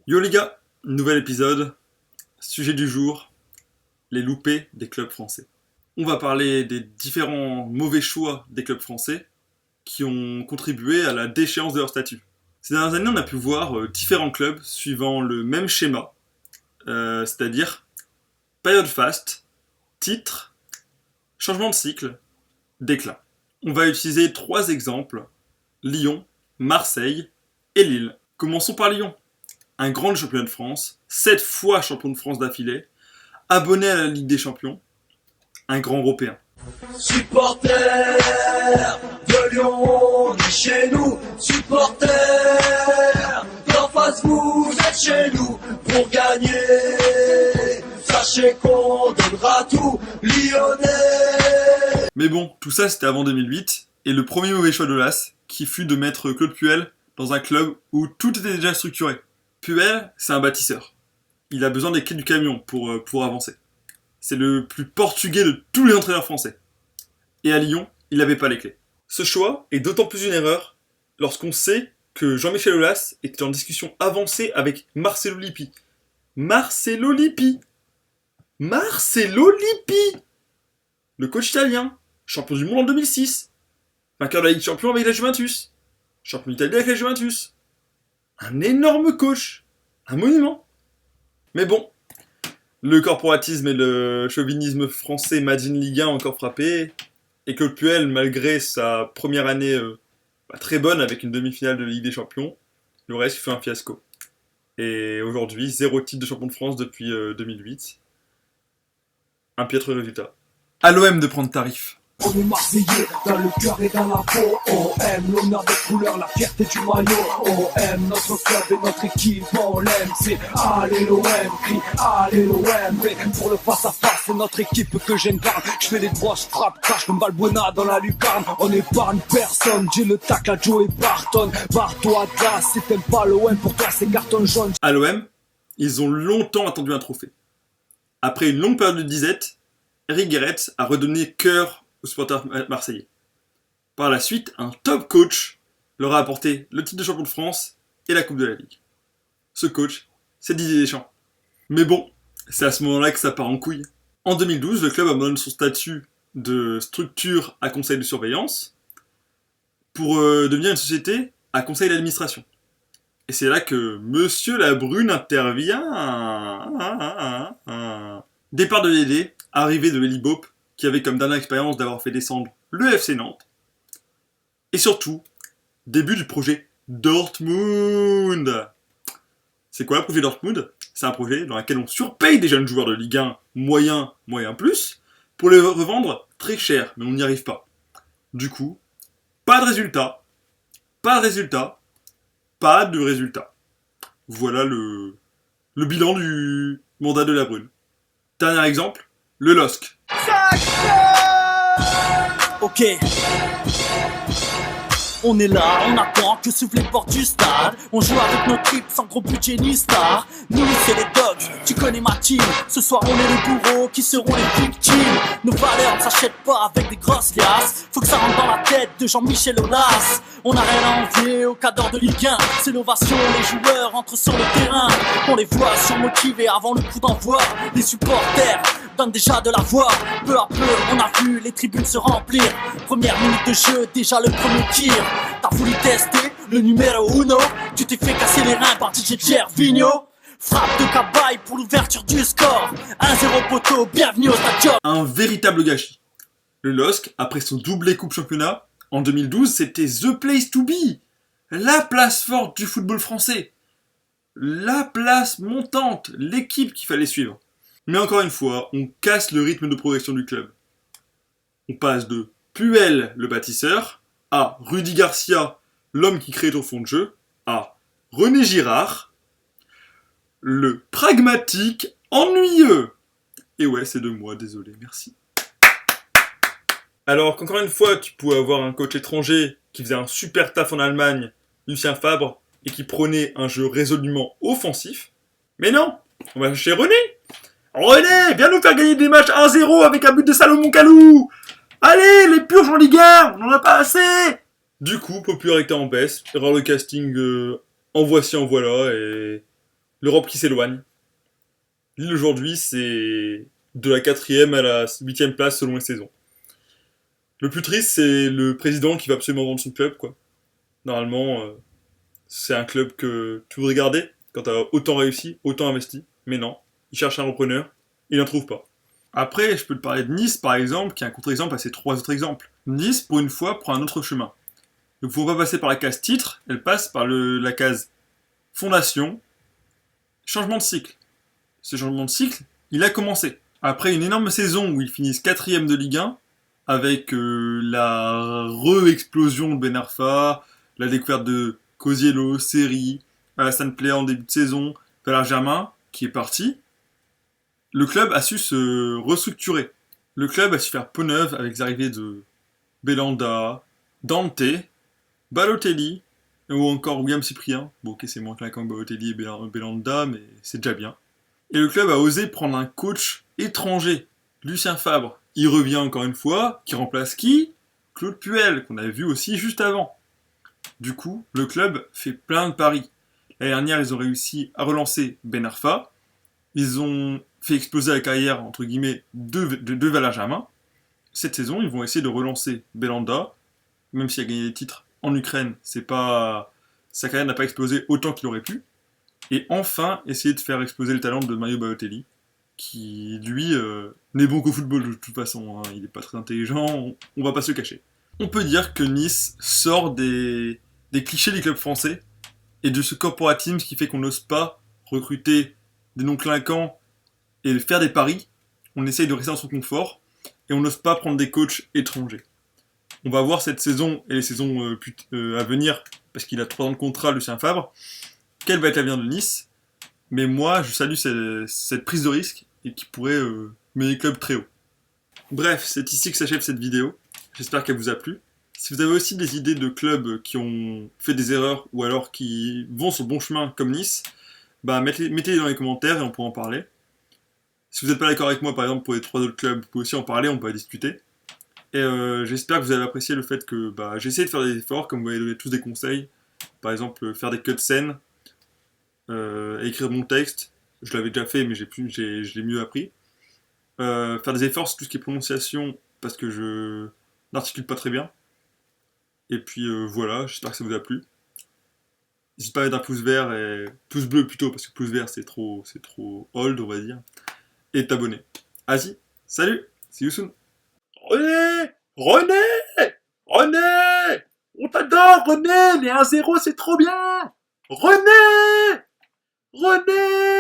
Yo les gars, nouvel épisode, sujet du jour, les loupés des clubs français. On va parler des différents mauvais choix des clubs français qui ont contribué à la déchéance de leur statut. Ces dernières années, on a pu voir différents clubs suivant le même schéma, c'est-à-dire période faste, titre, changement de cycle, déclin. On va utiliser trois exemples, Lyon, Marseille et Lille. Commençons par Lyon. Un grand champion de France, 7 fois champion de France d'affilée, abonné à la Ligue des Champions, un grand européen. Supporters de Lyon, on est chez nous. Supporters d'en face, vous êtes chez nous pour gagner. Sachez qu'on donnera tout, Lyonnais. Mais bon, tout ça c'était avant 2008, et le premier mauvais choix de l'AS, qui fut de mettre Claude Puel dans un club où tout était déjà structuré. Puel, c'est un bâtisseur. Il a besoin des clés du camion pour avancer. C'est le plus portugais de tous les entraîneurs français. Et à Lyon, il n'avait pas les clés. Ce choix est d'autant plus une erreur lorsqu'on sait que Jean-Michel Aulas était en discussion avancée avec Marcelo Lippi. Marcelo Lippi, le coach italien, champion du monde en 2006, vainqueur de la Ligue des Champions avec la Juventus, champion d'Italie avec la Juventus. Un énorme coach, un monument. Mais bon, le corporatisme et le chauvinisme français made in Ligue 1 ont encore frappé, et Claude Puel, malgré sa première année très bonne avec une demi-finale de Ligue des Champions, le reste fait un fiasco. Et aujourd'hui, 0 titre de champion de France depuis 2008. Un piètre résultat. À l'OM de prendre tarif. On est Marseillais dans le cœur et dans la peau. OM, l'honneur des couleurs, la fierté du maillot. OM, notre club et notre équipe, on l'aime. C'est allez l'OM, crie allez l'OM. Mais pour le face à face, c'est notre équipe que j'incarne. Je fais les droits, je frappe, crache comme Balbuena dans la lucarne. On épargne personne, j'ai le tac à Joe et Barton. Barre-toi de là, si t'aimes pas l'OM, pour toi c'est carton jaune. À l'OM, ils ont longtemps attendu un trophée. Après une longue période de disette, Eric Guéret a redonné cœur aux supporters marseillais. Par la suite, un top coach leur a apporté le titre de champion de France et la Coupe de la Ligue. Ce coach, c'est Didier Deschamps. Mais bon, c'est à ce moment-là que ça part en couille. En 2012, le club abandonne son statut de structure à conseil de surveillance pour devenir une société à conseil d'administration. Et c'est là que Monsieur Labrune intervient. Départ de Dédé, arrivée de Eli Bope, qui avait comme dernière expérience d'avoir fait descendre le FC Nantes. Et surtout, début du projet Dortmund. C'est quoi le projet Dortmund ? C'est un projet dans lequel on surpaye des jeunes joueurs de Ligue 1 moyen plus, pour les revendre très cher, mais on n'y arrive pas. Du coup, pas de résultat. Voilà le bilan du mandat de Labrune. Dernier exemple, le LOSC. Ok. On est là, on attend que s'ouvrent les portes du stade. On joue avec nos tripes sans gros budget ni star. Nous c'est les dogs, tu connais ma team. Ce soir on est les bourreaux qui seront les victimes. Nos valeurs ne s'achètent pas avec des grosses liasses. Faut que ça rentre dans la tête de Jean-Michel Aulas. On n'a rien à envier aux cadors de Ligue 1. C'est l'ovation, les joueurs entrent sur le terrain. On les voit surmotivés avant le coup d'envoi. Les supporters donnent déjà de la voix. Peu à peu on a vu les tribunes se remplir. Première minute de jeu, déjà le premier tir. T'as voulu tester le numéro 1. Tu t'es fait casser les reins par DJ Gervinho. Frappe de Cabaye pour l'ouverture du score. 1-0 poteau, bienvenue au stadium. Un véritable gâchis. Le LOSC, après son doublé coupe championnat, en 2012, c'était the place to be. La place forte du football français. La place montante, l'équipe qu'il fallait suivre. Mais encore une fois, on casse le rythme de progression du club. On passe de Puel, le bâtisseur, à Rudy Garcia, l'homme qui crée ton fond de jeu, à René Girard, le pragmatique ennuyeux. Et ouais, c'est de moi, désolé, merci. Alors qu'encore une fois, tu pouvais avoir un coach étranger qui faisait un super taf en Allemagne, Lucien Fabre, et qui prônait un jeu résolument offensif. Mais non, on va chercher René. René, viens nous faire gagner des matchs 1-0 avec un but de Salomon Kalou. Allez, les purges en Ligue 1, on n'en a pas assez. Du coup, popularité en baisse, erreur de casting en voici en voilà, et l'Europe qui s'éloigne. Lille aujourd'hui, c'est de la 4e à la 8e place selon les saisons. Le plus triste, c'est le président qui va absolument vendre son club, quoi. Normalement, c'est un club que tu voudrais garder quand t'as autant réussi, autant investi. Mais non, il cherche un repreneur, il n'en trouve pas. Après, je peux te parler de Nice, par exemple, qui est un contre-exemple à ces 3 autres exemples. Nice, pour une fois, prend un autre chemin. Donc, il ne faut pas passer par la case titre, elle passe par la case fondation, changement de cycle. Ce changement de cycle, il a commencé. Après une énorme saison où ils finissent 4e de Ligue 1, avec la re-explosion de Ben Arfa, la découverte de Cosiello, Seri, Alassane Plea en début de saison, Valère Germain, qui est parti, le club a su se restructurer. Le club a su faire peau neuve avec les arrivées de Belanda, Dante, Balotelli, ou encore William Cyprien. Bon, ok, c'est moins clinquant que Balotelli et Belanda, mais c'est déjà bien. Et le club a osé prendre un coach étranger, Lucien Fabre. Il revient encore une fois, qui remplace qui? Claude Puel, qu'on avait vu aussi juste avant. Du coup, le club fait plein de paris. L'année dernière, ils ont réussi à relancer Ben Arfa. Ils ont fait exploser la carrière, entre guillemets, de Valère Germain. Cette saison, ils vont essayer de relancer Belanda. Même s'il a gagné des titres en Ukraine, c'est pas... sa carrière n'a pas explosé autant qu'il aurait pu. Et enfin, essayer de faire exploser le talent de Mario Balotelli, qui, lui, n'est bon qu'au football de toute façon. Hein. Il n'est pas très intelligent, on va pas se le cacher. On peut dire que Nice sort des clichés des clubs français et de ce corporatisme qui fait qu'on n'ose pas recruter des noms clinquants et faire des paris. On essaye de rester dans son confort et on n'ose pas prendre des coachs étrangers. On va voir cette saison et les saisons à venir, parce qu'il a 3 ans de contrat, Lucien Fabre, quel va être l'avenir de Nice. Mais moi, je salue cette prise de risque et qui pourrait mener le club très haut. Bref, c'est ici que s'achève cette vidéo. J'espère qu'elle vous a plu. Si vous avez aussi des idées de clubs qui ont fait des erreurs ou alors qui vont sur le bon chemin comme Nice, bah mettez-les dans les commentaires et on pourra en parler. Si vous n'êtes pas d'accord avec moi, par exemple, pour les 3 autres clubs, vous pouvez aussi en parler, on peut en discuter. Et j'espère que vous avez apprécié le fait que j'ai essayé de faire des efforts, comme vous m'avez donné tous des conseils. Par exemple, faire des cutscenes, écrire mon texte. Je l'avais déjà fait, mais je l'ai mieux appris. Faire des efforts sur tout ce qui est prononciation, parce que je n'articule pas très bien. Et puis voilà, j'espère que ça vous a plu. N'hésitez pas à mettre un pouce vert et pouce bleu plutôt, parce que pouce vert c'est trop old, on va dire. Et t'abonner. Vas-y, salut, see you soon. René! René! René! On t'adore, René! Les 1-0, c'est trop bien! René! René!